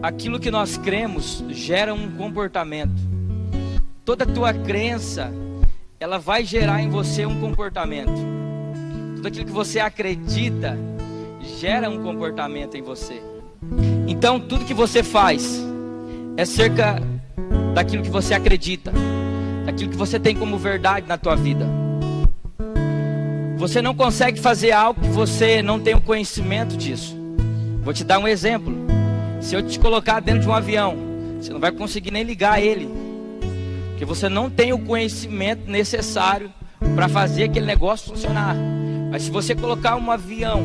aquilo que nós cremos gera um comportamento. Toda tua crença, ela vai gerar em você um comportamento. Tudo aquilo que você acredita gera um comportamento em você. Então tudo que você faz é cerca daquilo que você acredita, daquilo que você tem como verdade na tua vida. Você não consegue fazer algo que você não tem o conhecimento disso. Vou te dar um exemplo. Se eu te colocar dentro de um avião, você não vai conseguir nem ligar ele, porque você não tem o conhecimento necessário para fazer aquele negócio funcionar. Mas se você colocar um avião,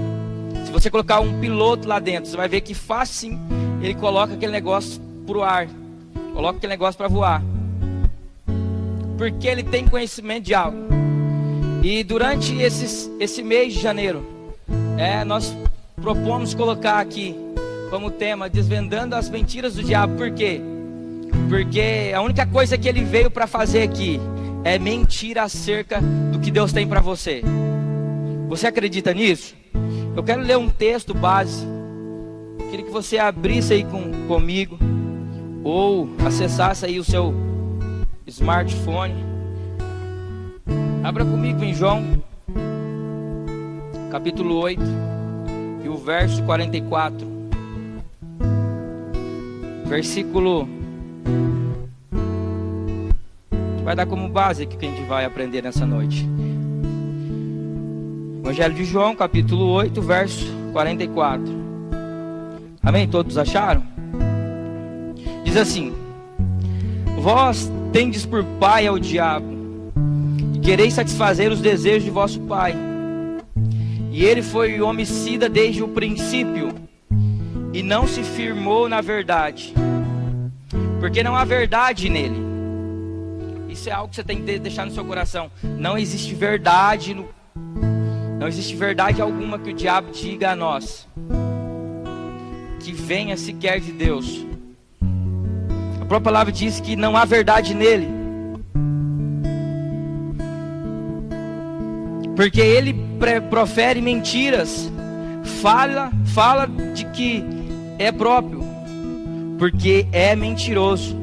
se você colocar um piloto lá dentro, você vai ver que fácil ele coloca aquele negócio pro ar, coloca aquele negócio para voar, porque ele tem conhecimento de algo. E durante esse mês de janeiro, nós propomos colocar aqui como tema, desvendando as mentiras do diabo. Por quê? Porque a única coisa que ele veio para fazer aqui é mentir acerca do que Deus tem para você. Você acredita nisso? Eu quero ler um texto base. Queria que você abrisse aí comigo, ou acessasse aí o seu smartphone. Abra comigo em João, capítulo 8, e o verso 44. Versículo... vai dar como base aqui que a gente vai aprender nessa noite. Evangelho de João, capítulo 8, verso 44. Amém? Todos acharam? Diz assim: vós tendes por pai ao diabo, e quereis satisfazer os desejos de vosso pai. E ele foi homicida desde o princípio, e não se firmou na verdade, porque não há verdade nele. Isso é algo que você tem que deixar no seu coração. Não existe verdade não existe verdade alguma que o diabo diga a nós que venha sequer de Deus. A própria palavra diz que não há verdade nele, porque ele profere mentiras, fala de que é próprio, porque é mentiroso,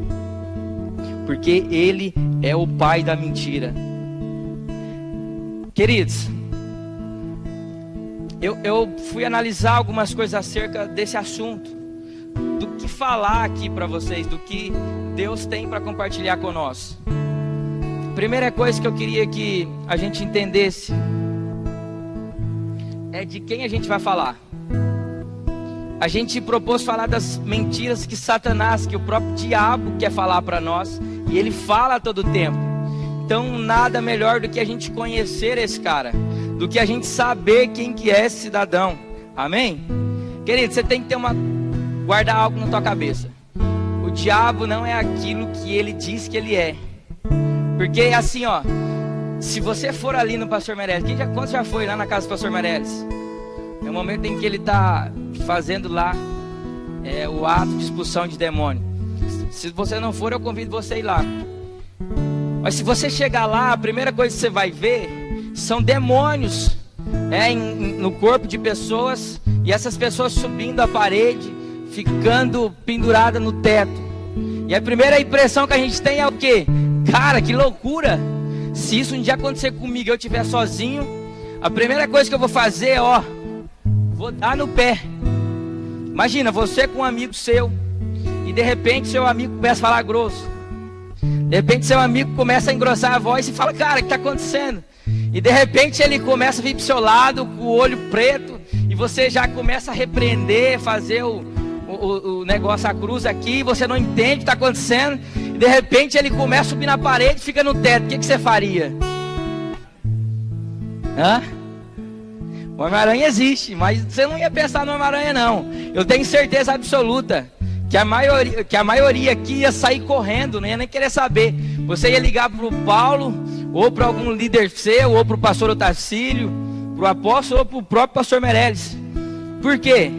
porque ele é o pai da mentira. Queridos, eu fui analisar algumas coisas acerca desse assunto, do que falar aqui para vocês, do que Deus tem para compartilhar com nós. Primeira coisa que eu queria que a gente entendesse é de quem a gente vai falar. A gente propôs falar das mentiras que Satanás, que o próprio diabo quer falar para nós, e ele fala a todo tempo. Então nada melhor do que a gente conhecer esse cara, do que a gente saber quem que é esse cidadão. Amém? Querido, você tem que guardar algo na tua cabeça. O diabo não é aquilo que ele diz que ele é. Porque assim, ó, se você for ali no pastor Meirelles, quantos já foi lá na casa do pastor Meirelles? É o momento em que ele está fazendo lá o ato de expulsão de demônio. Se você não for, eu convido você a ir lá. Mas se você chegar lá, a primeira coisa que você vai ver são demônios no corpo de pessoas, e essas pessoas subindo a parede, ficando pendurada no teto. E a primeira impressão que a gente tem é o quê? Cara, que loucura! Se isso um dia acontecer comigo, eu estiver sozinho, a primeira coisa que eu vou fazer, vou dar no pé. Imagina, você com um amigo seu, e de repente seu amigo começa a falar grosso. De repente seu amigo começa a engrossar a voz e fala: cara, o que está acontecendo? E de repente ele começa a vir pro seu lado com o olho preto, e você já começa a repreender, fazer o negócio, a cruz aqui, e você não entende o que está acontecendo. E de repente ele começa a subir na parede e fica no teto. O que você faria? O Homem-Aranha existe, mas você não ia pensar no Homem-Aranha não. Eu tenho certeza absoluta que a maioria aqui ia sair correndo, não ia nem querer saber. Você ia ligar para o Paulo, ou para algum líder seu, ou para o pastor Otacílio, para o apóstolo, ou para o próprio pastor Meirelles. Por quê?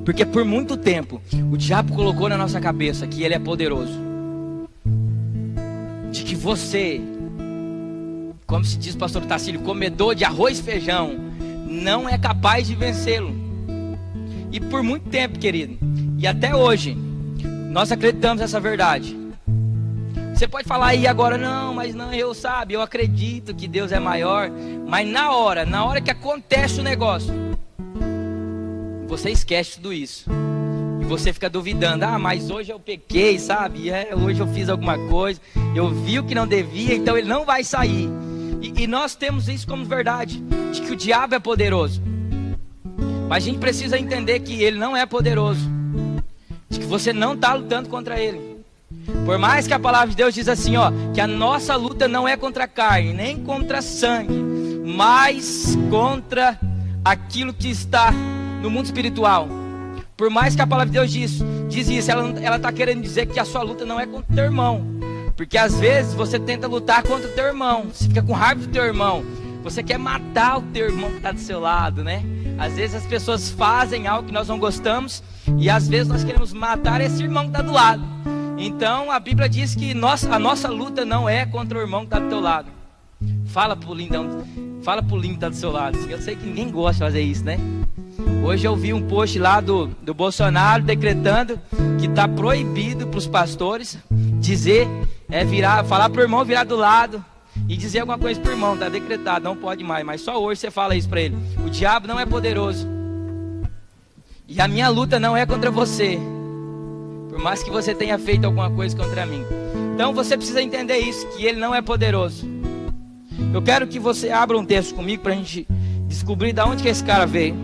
Porque por muito tempo o diabo colocou na nossa cabeça que ele é poderoso, de que você, como se diz o pastor Otacílio, comedor de arroz e feijão, não é capaz de vencê-lo. E por muito tempo, querido, e até hoje, nós acreditamos nessa verdade. Você pode falar aí agora, não, mas não, eu acredito que Deus é maior. Mas na hora que acontece o negócio, você esquece tudo isso. E você fica duvidando, mas hoje eu pequei, sabe? Hoje eu fiz alguma coisa, eu vi o que não devia, então ele não vai sair. E nós temos isso como verdade, de que o diabo é poderoso. Mas a gente precisa entender que ele não é poderoso, de que você não está lutando contra ele. Por mais que a palavra de Deus diz assim, que a nossa luta não é contra a carne, nem contra sangue, mas contra aquilo que está no mundo espiritual. Por mais que a palavra de Deus diz isso, ela está querendo dizer que a sua luta não é contra o teu irmão. Porque às vezes você tenta lutar contra o teu irmão, você fica com raiva do teu irmão, você quer matar o teu irmão que está do seu lado, né? Às vezes as pessoas fazem algo que nós não gostamos, e às vezes nós queremos matar esse irmão que está do lado. Então a Bíblia diz que a nossa luta não é contra o irmão que está do teu lado. Fala pro lindão que está do seu lado. Eu sei que ninguém gosta de fazer isso, né? Hoje eu vi um post lá do Bolsonaro decretando que está proibido para os pastores dizer, falar pro irmão virar do lado e dizer alguma coisa pro irmão, tá decretado, não pode mais. Mas só hoje você fala isso para ele. O diabo não é poderoso. E a minha luta não é contra você, por mais que você tenha feito alguma coisa contra mim. Então você precisa entender isso, que ele não é poderoso. Eu quero que você abra um texto comigo para a gente descobrir de onde que esse cara veio.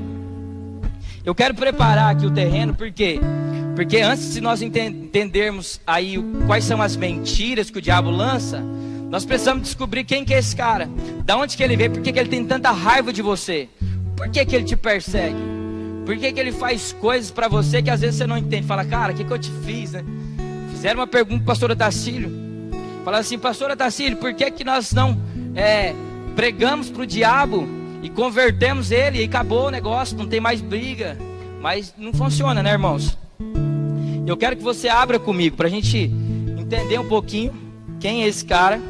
Eu quero preparar aqui o terreno, por quê? Porque antes de nós entendermos aí quais são as mentiras que o diabo lança, nós precisamos descobrir quem que é esse cara, da onde que ele veio, por que ele tem tanta raiva de você, por que ele te persegue, por que ele faz coisas para você que às vezes você não entende. Fala, cara, o que eu te fiz, né? Fizeram uma pergunta para o pastor Otacílio, falaram assim, pastor Otacílio, por que nós não pregamos para o diabo e convertemos ele e acabou o negócio, não tem mais briga? Mas não funciona, né, irmãos? Eu quero que você abra comigo para a gente entender um pouquinho quem é esse cara.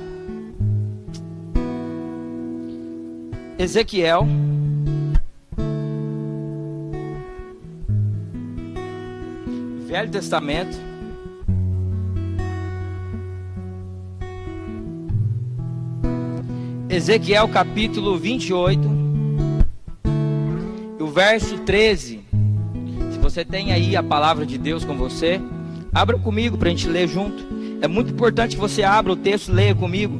Ezequiel, Velho Testamento, Ezequiel capítulo 28, o verso 13. Se você tem aí a palavra de Deus com você, abra comigo para a gente ler junto. É muito importante que você abra o texto e leia comigo.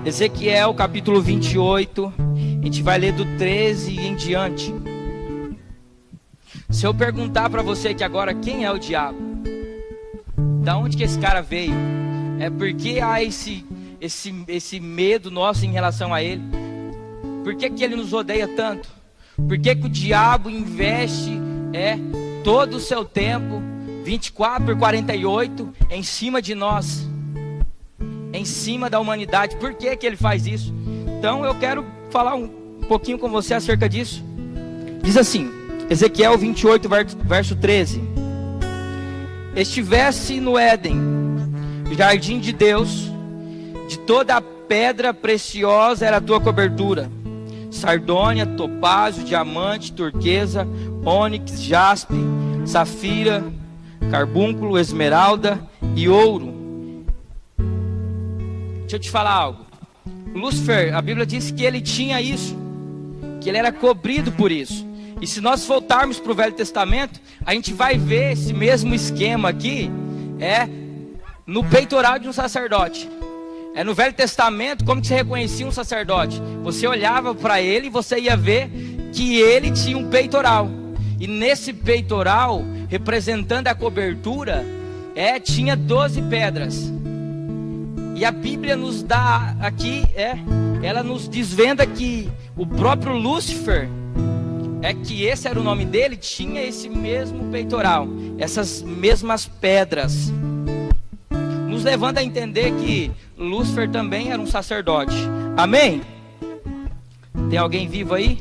Ezequiel capítulo 28, a gente vai ler do 13 e em diante. Se eu perguntar para você que agora quem é o diabo, da onde que esse cara veio, é porque há esse medo nosso em relação a ele. Por que ele nos odeia tanto? Por que o diabo investe todo o seu tempo 24/48 em cima de nós, em cima da humanidade? Por que ele faz isso? Então eu quero falar um pouquinho com você acerca disso. Diz assim, Ezequiel 28 verso 13: estivesse no Éden, jardim de Deus, de toda a pedra preciosa era a tua cobertura, sardônia, topázio, diamante, turquesa, ônix, jaspe, safira, carbúnculo, esmeralda e ouro. Deixa eu te falar algo. Lúcifer, a Bíblia diz que ele tinha isso, que ele era cobrido por isso. E se nós voltarmos para o Velho Testamento, a gente vai ver esse mesmo esquema aqui, no peitoral de um sacerdote. No Velho Testamento, como que você reconhecia um sacerdote? Você olhava para ele e você ia ver que ele tinha um peitoral. E nesse peitoral, representando a cobertura, tinha 12 pedras. E a Bíblia nos dá aqui, ela nos desvenda que o próprio Lúcifer, que esse era o nome dele, tinha esse mesmo peitoral, essas mesmas pedras, nos levando a entender que Lúcifer também era um sacerdote. Amém? Tem alguém vivo aí?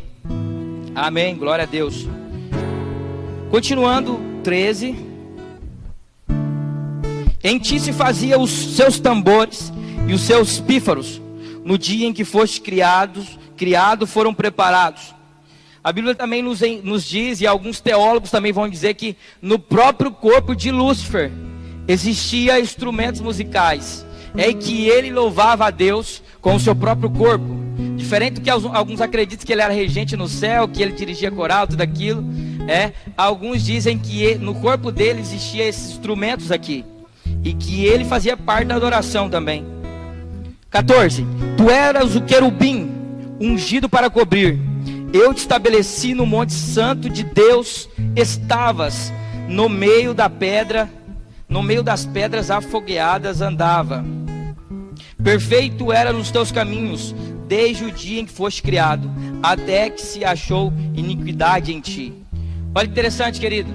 Amém, glória a Deus. Continuando, 13: em ti se fazia os seus tambores e os seus pífaros, no dia em que foste criado foram preparados. A Bíblia também nos diz, e alguns teólogos também vão dizer, que no próprio corpo de Lúcifer existia instrumentos musicais, e que ele louvava a Deus com o seu próprio corpo. Diferente do que alguns acreditam que ele era regente no céu, que ele dirigia coral, tudo aquilo. Alguns dizem que no corpo dele existia esses instrumentos aqui, e que ele fazia parte da adoração também. 14. Tu eras o querubim ungido para cobrir. Eu te estabeleci no monte santo de Deus. Estavas no meio da pedra, no meio das pedras afogueadas andava. Perfeito era nos teus caminhos, desde o dia em que foste criado, até que se achou iniquidade em ti. Olha que interessante, querido.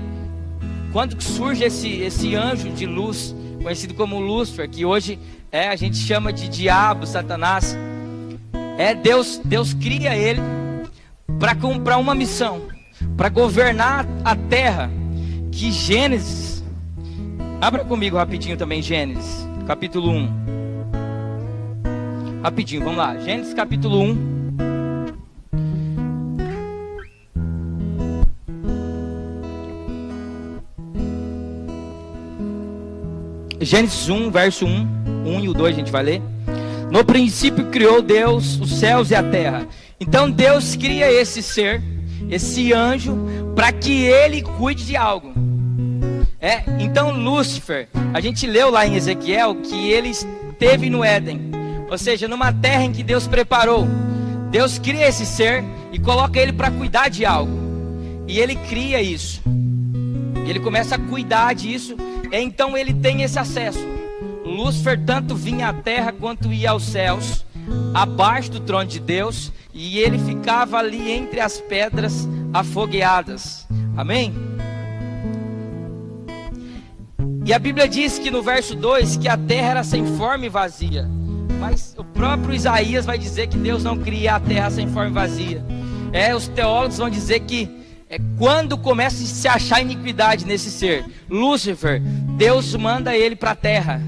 Quando que surge esse anjo de luz, conhecido como Lúcifer, que hoje a gente chama de diabo, Satanás. Deus cria ele para uma missão, para governar a terra. Que Gênesis, abra comigo rapidinho também, Gênesis, capítulo 1. Rapidinho, vamos lá, Gênesis capítulo 1. Gênesis 1, verso 1 e o 2 a gente vai ler. No princípio criou Deus os céus e a terra. Então Deus cria esse ser, esse anjo, para que ele cuide de algo. Então Lúcifer, a gente leu lá em Ezequiel que ele esteve no Éden, ou seja, numa terra em que Deus preparou. Deus cria esse ser e coloca ele para cuidar de algo. E ele cria isso. Ele começa a cuidar disso. Então ele tem esse acesso. Lúcifer tanto vinha à terra quanto ia aos céus, abaixo do trono de Deus, e ele ficava ali entre as pedras afogueadas. Amém? E a Bíblia diz que no verso 2 que a terra era sem forma e vazia. Mas o próprio Isaías vai dizer que Deus não cria a terra sem forma e vazia. Os teólogos vão dizer que quando começa a se achar iniquidade nesse ser, Lúcifer, Deus manda ele para a terra.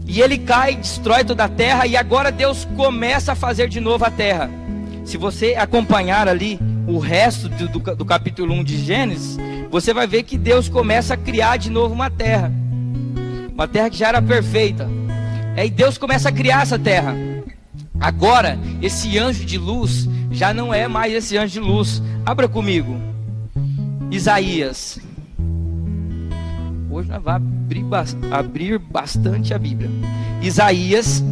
E ele cai, destrói toda a terra, e agora Deus começa a fazer de novo a terra. Se você acompanhar ali o resto do capítulo 1 de Gênesis, você vai ver que Deus começa a criar de novo uma terra que já era perfeita. E Deus começa a criar essa terra. Agora, esse anjo de luz já não é mais esse anjo de luz. Abra comigo Isaías. Hoje nós vamos abrir bastante a Bíblia. Isaías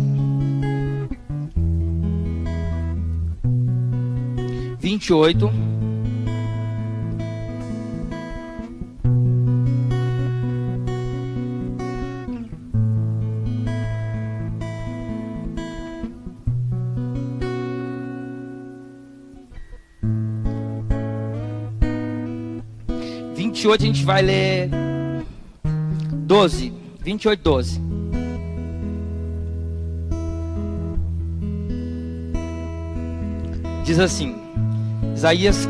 28. A gente vai ler 12, 28, 12. Diz assim, Isaías,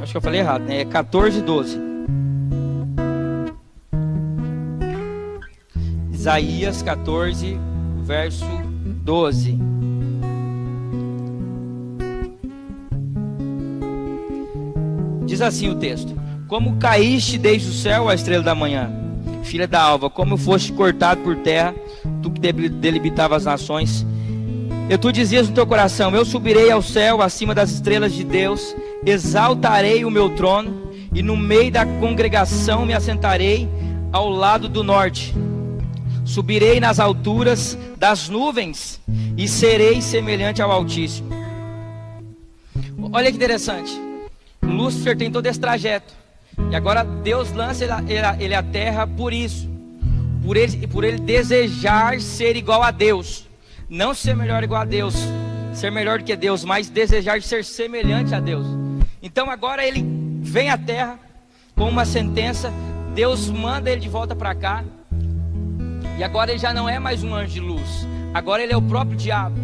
acho que eu falei errado, né? 14, 12. Isaías 14, verso 12. Diz assim o texto: como caíste desde o céu, a estrela da manhã, filha da alva, como foste cortado por terra, tu que delimitava as nações. E tu dizias no teu coração: eu subirei ao céu, acima das estrelas de Deus, exaltarei o meu trono, e no meio da congregação me assentarei ao lado do norte. Subirei nas alturas das nuvens, e serei semelhante ao Altíssimo. Olha que interessante. Lúcifer tem todo esse trajeto. E agora Deus lança ele à terra por isso, por ele desejar ser igual a Deus, não ser melhor igual a Deus, ser melhor do que Deus, mas desejar ser semelhante a Deus. Então agora ele vem à terra com uma sentença, Deus manda ele de volta para cá, e agora ele já não é mais um anjo de luz, agora ele é o próprio diabo.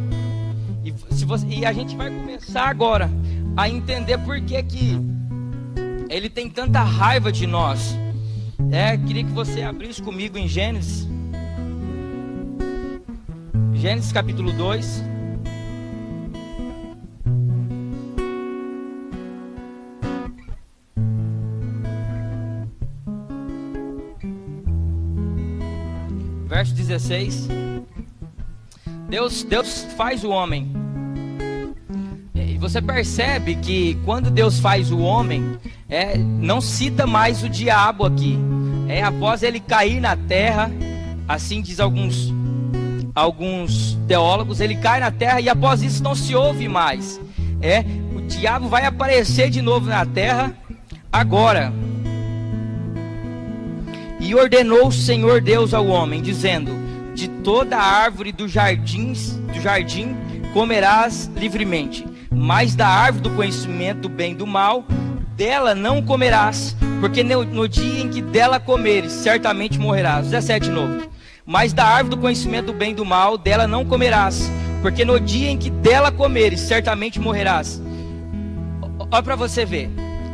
E a gente vai começar agora a entender por que ele tem tanta raiva de nós. Queria que você abrisse comigo em Gênesis. Gênesis capítulo 2. verso 16. Deus faz o homem. E você percebe que quando Deus faz o homem, não cita mais o diabo aqui. Após ele cair na terra, assim diz alguns teólogos, ele cai na terra e após isso não se ouve mais. O diabo vai aparecer de novo na terra agora. E ordenou o Senhor Deus ao homem, dizendo: de toda árvore do jardim comerás livremente, mas da árvore do conhecimento do bem e do mal, dela não comerás, porque no dia em que dela comeres, certamente morrerás. 17 de novo. Mas da árvore do conhecimento do bem e do mal, dela não comerás, porque no dia em que dela comeres, certamente morrerás. Olha para você ver.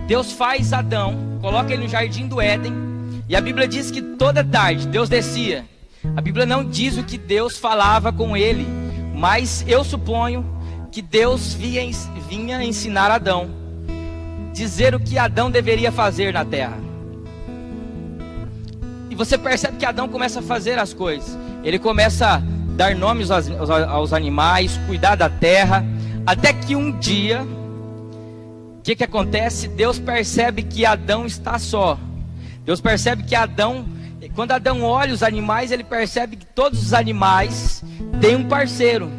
Deus faz Adão, coloca ele no jardim do Éden, e a Bíblia diz que toda tarde Deus descia. A Bíblia não diz o que Deus falava com ele, mas eu suponho que Deus vinha ensinar Adão, dizer o que Adão deveria fazer na terra. E você percebe que Adão começa a fazer as coisas. Ele começa a dar nomes aos animais, cuidar da terra, até que um dia, o que acontece? Deus percebe que Adão está só. Deus percebe que quando Adão olha os animais, ele percebe que todos os animais têm um parceiro.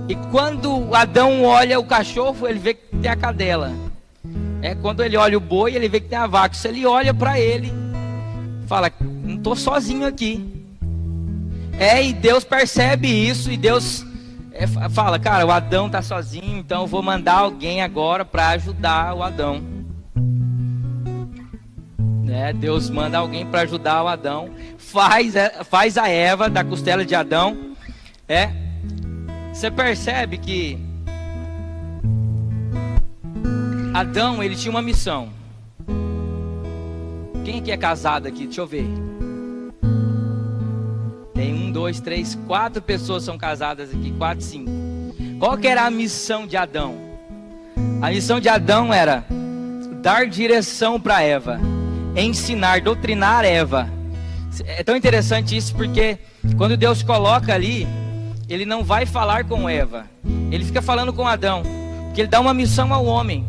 E quando Adão olha o cachorro, ele vê que tem a cadela. Quando ele olha o boi, ele vê que tem a vaca. Se ele olha para ele, fala: não estou sozinho aqui. E Deus percebe isso e Deus fala: cara, o Adão está sozinho, então eu vou mandar alguém agora para ajudar o Adão. Deus manda alguém para ajudar o Adão, faz a Eva da costela de Adão. Você percebe que Adão, ele tinha uma missão. Quem aqui é casado aqui? Deixa eu ver. Tem 1, 2, 3, 4 pessoas são casadas aqui, 4, 5. Qual que era a missão de Adão? A missão de Adão era dar direção para Eva, ensinar, doutrinar Eva. É tão interessante isso, porque quando Deus coloca ali, ele não vai falar com Eva, ele fica falando com Adão, porque ele dá uma missão ao homem,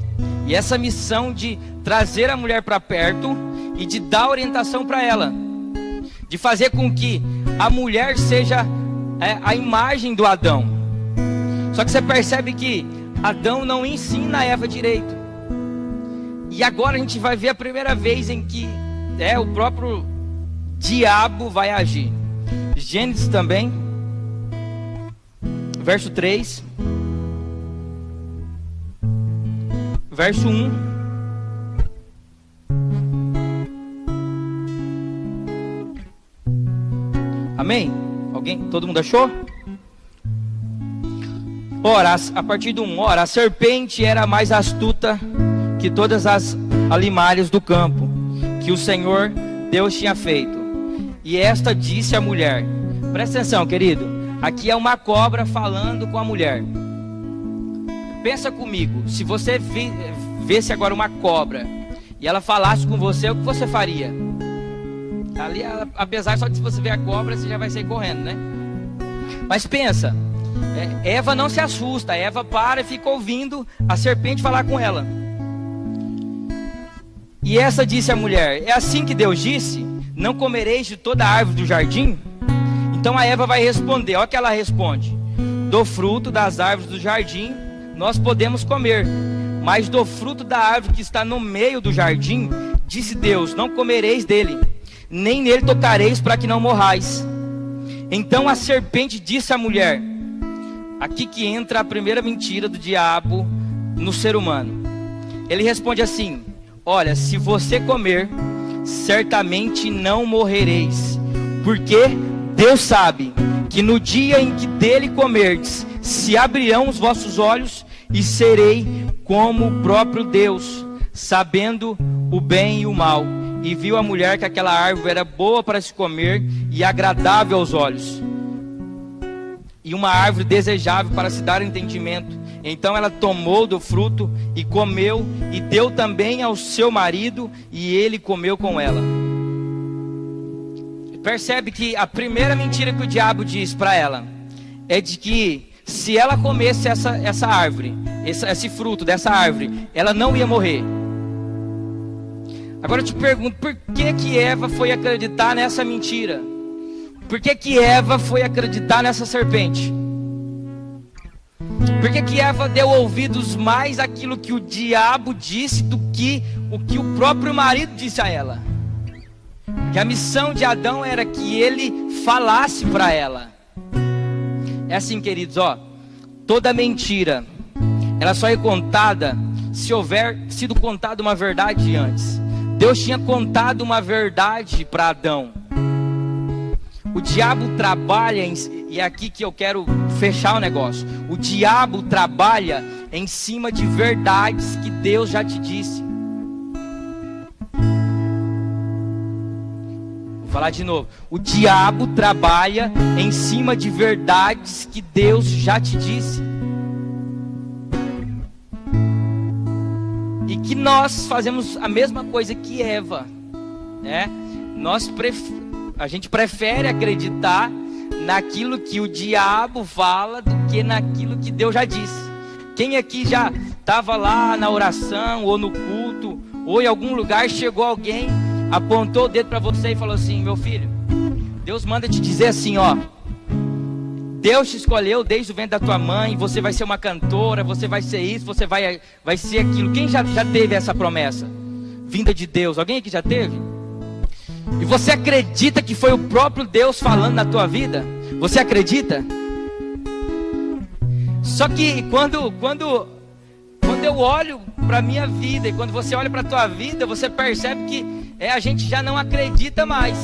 e essa missão de trazer a mulher para perto e de dar orientação para ela, de fazer com que a mulher seja a imagem do Adão. Só que você percebe que Adão não ensina a Eva direito. E agora a gente vai ver a primeira vez em que o próprio diabo vai agir. Gênesis também, verso 3, verso 1. Amém? Todo mundo achou? Ora, a partir do 1, a serpente era mais astuta que todas as alimárias do campo que o Senhor Deus tinha feito. E esta disse à mulher, presta atenção, querido, aqui é uma cobra falando com a mulher. Pensa comigo, se você visse agora uma cobra e ela falasse com você, o que você faria? Ali, apesar só de se você ver a cobra, você já vai sair correndo, né? Mas pensa, Eva não se assusta, Eva para e fica ouvindo a serpente falar com ela. E essa disse à mulher, é assim que Deus disse, não comereis de toda a árvore do jardim? Então a Eva vai responder, olha que ela responde, do fruto das árvores do jardim nós podemos comer, mas do fruto da árvore que está no meio do jardim, disse Deus, não comereis dele, nem nele tocareis para que não morrais. Então a serpente disse à mulher, aqui que entra a primeira mentira do diabo no ser humano. Ele responde assim, olha, se você comer, certamente não morrereis, porque Deus sabe que no dia em que dele comerdes, se abrirão os vossos olhos e serei como o próprio Deus, sabendo o bem e o mal. E viu a mulher que aquela árvore era boa para se comer e agradável aos olhos, e uma árvore desejável para se dar entendimento. Então ela tomou do fruto e comeu, e deu também ao seu marido, e ele comeu com ela. percebe que a primeira mentira que o diabo diz para ela é de que se ela comesse essa árvore, esse fruto dessa árvore, ela não ia morrer. Agora eu te pergunto, por que Eva foi acreditar nessa mentira? Por que Eva foi acreditar nessa serpente? Por que Eva deu ouvidos mais àquilo que o diabo disse do que o próprio marido disse a ela? Que a missão de Adão era que ele falasse para ela. É assim, queridos, ó, toda mentira, ela só é contada se houver sido contada uma verdade antes. Deus tinha contado uma verdade para Adão. O diabo trabalha, e é aqui que eu quero fechar o negócio. O diabo trabalha em cima de verdades que Deus já te disse. Vou falar de novo. O diabo trabalha em cima de verdades que Deus já te disse. E que nós fazemos a mesma coisa que Eva, né? A gente prefere acreditar naquilo que o diabo fala do que naquilo que Deus já disse. Quem aqui já estava lá na oração ou no culto ou em algum lugar, chegou alguém, apontou o dedo para você e falou assim: meu filho, Deus manda te dizer assim, ó, Deus te escolheu desde o ventre da tua mãe, você vai ser uma cantora, você vai ser isso, você vai ser aquilo. Quem já teve essa promessa vinda de Deus? Alguém aqui já teve? E você acredita que foi o próprio Deus falando na tua vida? Você acredita? Só que quando eu olho para a minha vida, e quando você olha para a tua vida, você percebe que a gente já não acredita mais.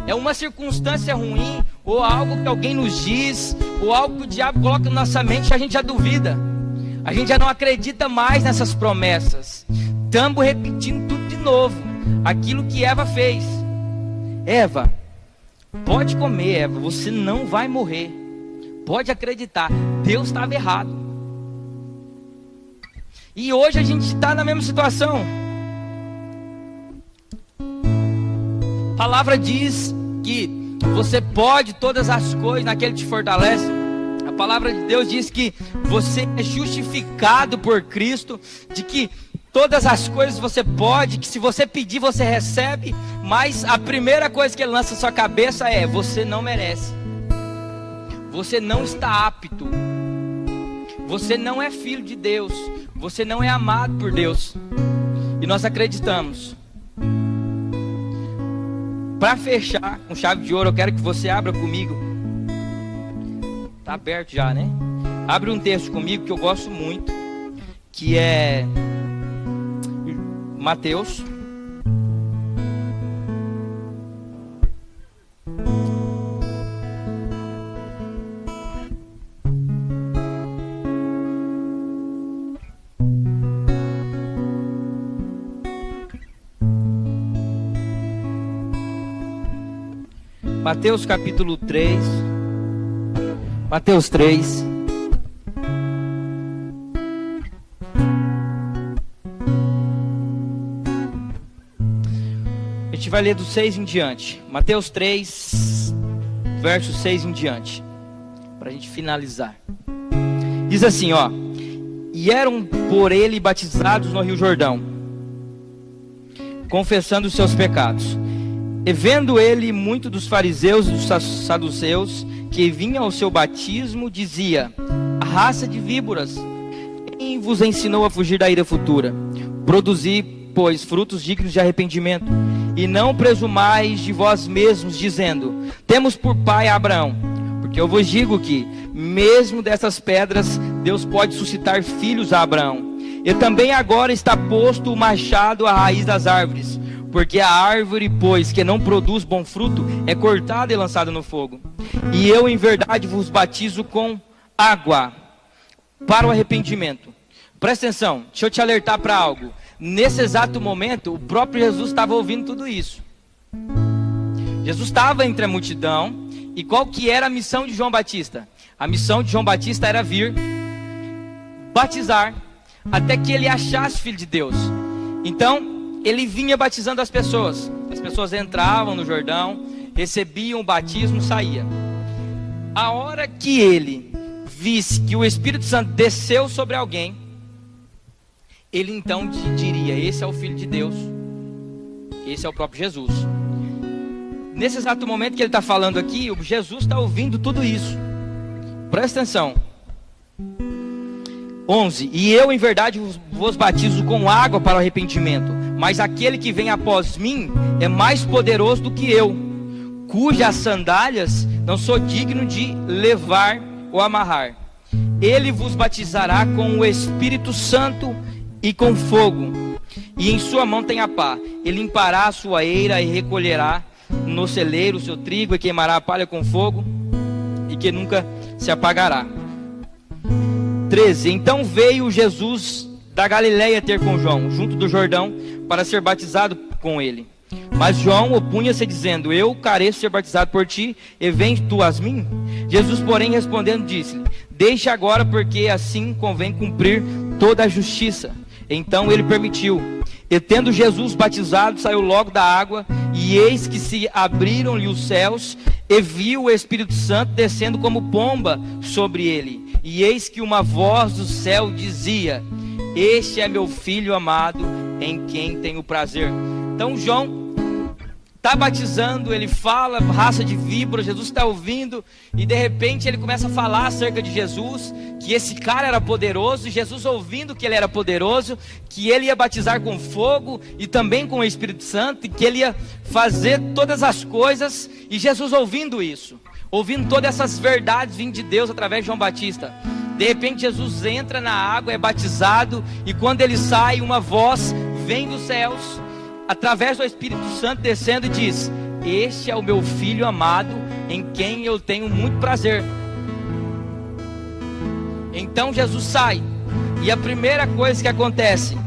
É uma circunstância ruim, ou algo que alguém nos diz, ou algo que o diabo coloca na nossa mente, a gente já duvida. A gente já não acredita mais nessas promessas. Estamos repetindo tudo de novo, aquilo que Eva fez. Eva, pode comer, Eva, você não vai morrer. Pode acreditar, Deus estava errado. E hoje a gente está na mesma situação. A palavra diz que você pode todas as coisas naquele que te fortalece. A palavra de Deus diz que você é justificado por Cristo, de que todas as coisas você pode, que se você pedir você recebe, mas a primeira coisa que ele lança na sua cabeça é: você não merece, você não está apto, você não é filho de Deus, você não é amado por Deus. E nós acreditamos. Para fechar com chave de ouro, eu quero que você abra comigo. Está aberto já, né? Abre um texto comigo que eu gosto muito, que é Mateus. Mateus capítulo 3. Mateus 3. A gente vai ler do 6 em diante. Mateus 3, verso 6 em diante, para a gente finalizar. Diz assim, ó: e eram por ele batizados no Rio Jordão, confessando os seus pecados. E vendo ele muito dos fariseus e dos saduceus que vinham ao seu batismo, dizia: a raça de víboras, quem vos ensinou a fugir da ira futura? Produzi, pois, frutos dignos de arrependimento, e não presumais de vós mesmos, dizendo: temos por pai Abraão. Porque eu vos digo que, mesmo dessas pedras, Deus pode suscitar filhos a Abraão. E também agora está posto o machado à raiz das árvores. Porque a árvore, pois, que não produz bom fruto, é cortada e lançada no fogo. E eu, em verdade, vos batizo com água para o arrependimento. Presta atenção, deixa eu te alertar para algo. Nesse exato momento, o próprio Jesus estava ouvindo tudo isso. Jesus estava entre a multidão. E qual que era a missão de João Batista? A missão de João Batista era vir batizar, até que ele achasse filho de Deus. Então, ele vinha batizando as pessoas entravam no Jordão, recebiam o batismo, saía. A hora que ele visse que o Espírito Santo desceu sobre alguém, ele então diria: esse é o Filho de Deus, esse é o próprio Jesus. Nesse exato momento que ele está falando aqui, o Jesus está ouvindo tudo isso. Presta atenção. 11. E eu em verdade vos batizo com água para o arrependimento, mas aquele que vem após mim é mais poderoso do que eu, cujas sandálias não sou digno de levar ou amarrar. Ele vos batizará com o Espírito Santo e com fogo, e em sua mão tem a pá. Ele limpará a sua eira e recolherá no celeiro o seu trigo, e queimará a palha com fogo, e que nunca se apagará. 13. Então veio Jesus da Galileia ter com João, junto do Jordão, para ser batizado com ele. Mas João opunha-se dizendo: eu careço ser batizado por ti, e vens tu a mim? Jesus, porém, respondendo, disse-lhe: deixa agora, porque assim convém cumprir toda a justiça. Então ele permitiu. E tendo Jesus batizado, saiu logo da água, e eis que se abriram-lhe os céus, e viu o Espírito Santo descendo como pomba sobre ele. E eis que uma voz do céu dizia: este é meu filho amado, em quem tenho prazer. Então João está batizando, ele fala, raça de víbora, Jesus está ouvindo, e de repente ele começa a falar acerca de Jesus, que esse cara era poderoso, e Jesus ouvindo que ele era poderoso, que ele ia batizar com fogo, e também com o Espírito Santo, e que ele ia fazer todas as coisas, e Jesus ouvindo isso, ouvindo todas essas verdades vindo de Deus através de João Batista. De repente Jesus entra na água, é batizado, e quando ele sai, uma voz vem dos céus, através do Espírito Santo descendo, e diz: este é o meu filho amado, em quem eu tenho muito prazer. Então Jesus sai, e a primeira coisa que acontece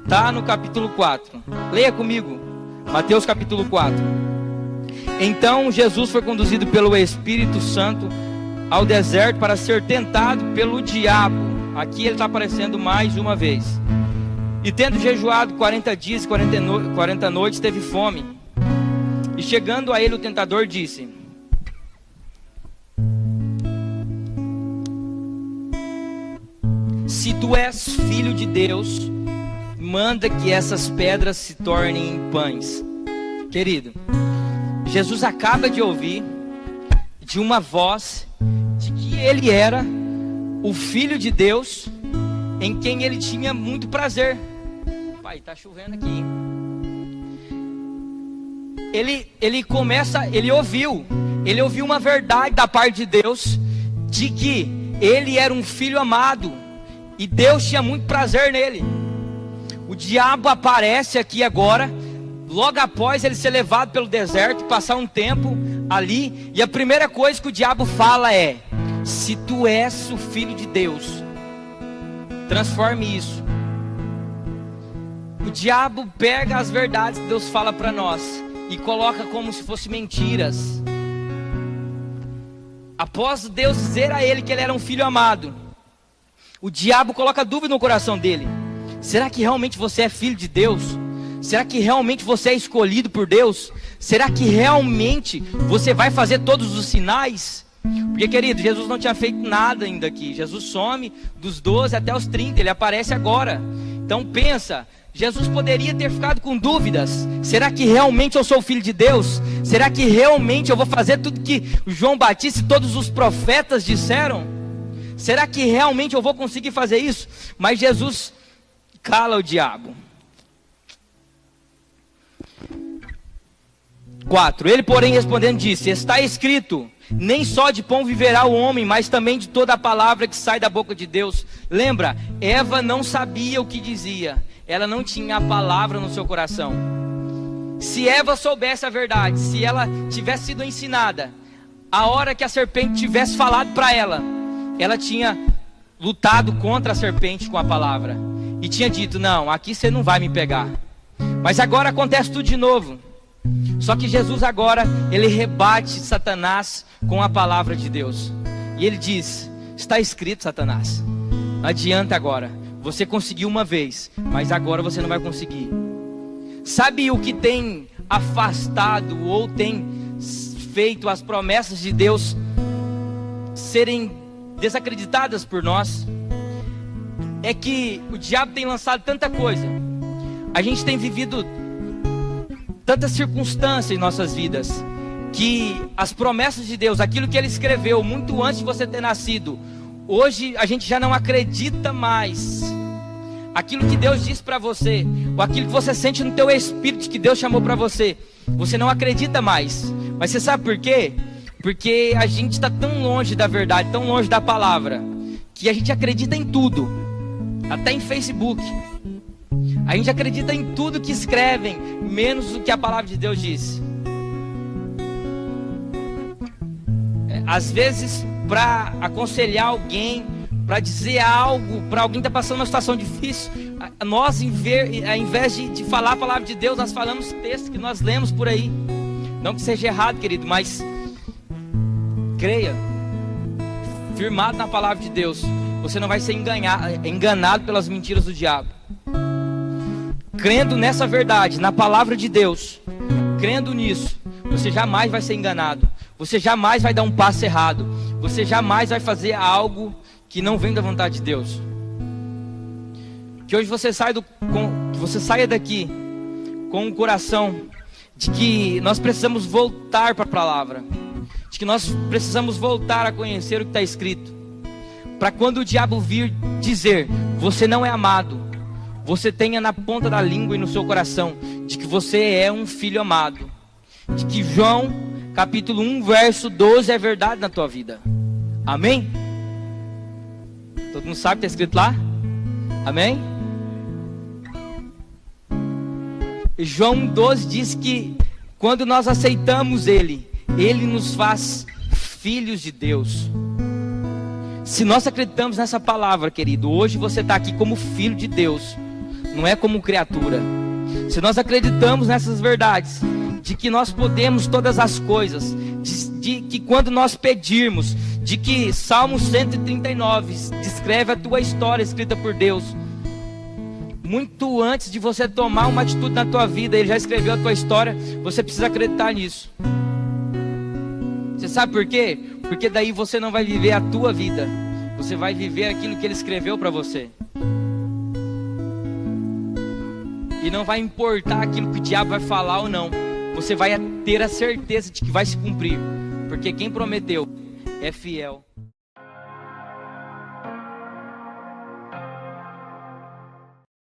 está no capítulo 4. Leia comigo, Mateus capítulo 4. Então Jesus foi conduzido pelo Espírito Santo ao deserto para ser tentado pelo diabo. Aqui ele está aparecendo mais uma vez. E tendo jejuado 40 dias e 40 noites, teve fome. E chegando a ele o tentador disse: se tu és filho de Deus, manda que essas pedras se tornem em pães. Querido, Jesus acaba de ouvir de uma voz de que ele era o Filho de Deus, em quem ele tinha muito prazer. Pai, tá chovendo aqui. Ele ouviu uma verdade da parte de Deus, de que ele era um filho amado, e Deus tinha muito prazer nele. O diabo aparece aqui agora, logo após ele ser levado pelo deserto, passar um tempo ali, e a primeira coisa que o diabo fala é: se tu és o Filho de Deus, transforme isso. O diabo pega as verdades que Deus fala para nós e coloca como se fossem mentiras. Após Deus dizer a ele que ele era um filho amado, o diabo coloca dúvida no coração dele: será que realmente você é filho de Deus? Será que realmente você é escolhido por Deus? Será que realmente você vai fazer todos os sinais? Porque, querido, Jesus não tinha feito nada ainda aqui. Jesus some dos 12 até os 30, ele aparece agora. Então pensa, Jesus poderia ter ficado com dúvidas: será que realmente eu sou o Filho de Deus? Será que realmente eu vou fazer tudo que João Batista e todos os profetas disseram? Será que realmente eu vou conseguir fazer isso? Mas Jesus cala o diabo. 4. Ele, porém, respondendo, disse: está escrito: nem só de pão viverá o homem, mas também de toda a palavra que sai da boca de Deus. Lembra, Eva não sabia o que dizia, ela não tinha a palavra no seu coração. Se Eva soubesse a verdade, se ela tivesse sido ensinada, a hora que a serpente tivesse falado para ela, ela tinha lutado contra a serpente com a palavra, e tinha dito: não, aqui você não vai me pegar. Mas agora acontece tudo de novo. Só que Jesus agora, ele rebate Satanás com a palavra de Deus. E ele diz: está escrito, Satanás, não adianta agora. Você conseguiu uma vez, mas agora você não vai conseguir. Sabe o que tem afastado ou tem feito as promessas de Deus serem desacreditadas por nós? É que o diabo tem lançado tanta coisa. A gente tem vivido tantas circunstâncias em nossas vidas, que as promessas de Deus, aquilo que Ele escreveu muito antes de você ter nascido, hoje a gente já não acredita mais. Aquilo que Deus disse para você, ou aquilo que você sente no teu espírito que Deus chamou para você, você não acredita mais. Mas você sabe por quê? Porque a gente está tão longe da verdade, tão longe da palavra, que a gente acredita em tudo, até em Facebook. A gente acredita em tudo que escrevem, menos o que a palavra de Deus diz. Às vezes, para aconselhar alguém, para dizer algo, para alguém que está passando uma situação difícil, nós, ao invés de falar a palavra de Deus, nós falamos textos que nós lemos por aí. Não que seja errado, querido, mas creia, firmado na palavra de Deus, você não vai ser enganado pelas mentiras do diabo. Crendo nessa verdade, na palavra de Deus, crendo nisso, você jamais vai ser enganado. Você jamais vai dar um passo errado. Você jamais vai fazer algo que não vem da vontade de Deus. Que hoje você saia daqui com o coração de que nós precisamos voltar para a palavra, de que nós precisamos voltar a conhecer o que está escrito, para quando o diabo vir dizer, você não é amado, você tenha na ponta da língua e no seu coração, de que você é um filho amado, de que João capítulo 1 verso 12 é verdade na tua vida. Amém? Todo mundo sabe o que está escrito lá? Amém? João 12 diz que quando nós aceitamos Ele, Ele nos faz filhos de Deus. Se nós acreditamos nessa palavra, querido, hoje você está aqui como filho de Deus, não é como criatura. Se nós acreditamos nessas verdades, de que nós podemos todas as coisas, de que quando nós pedirmos, de que Salmo 139 descreve a tua história escrita por Deus, muito antes de você tomar uma atitude na tua vida, Ele já escreveu a tua história. Você precisa acreditar nisso. Você sabe por quê? Porque daí você não vai viver a tua vida, você vai viver aquilo que Ele escreveu para você. E não vai importar aquilo que o diabo vai falar ou não, você vai ter a certeza de que vai se cumprir, porque quem prometeu é fiel.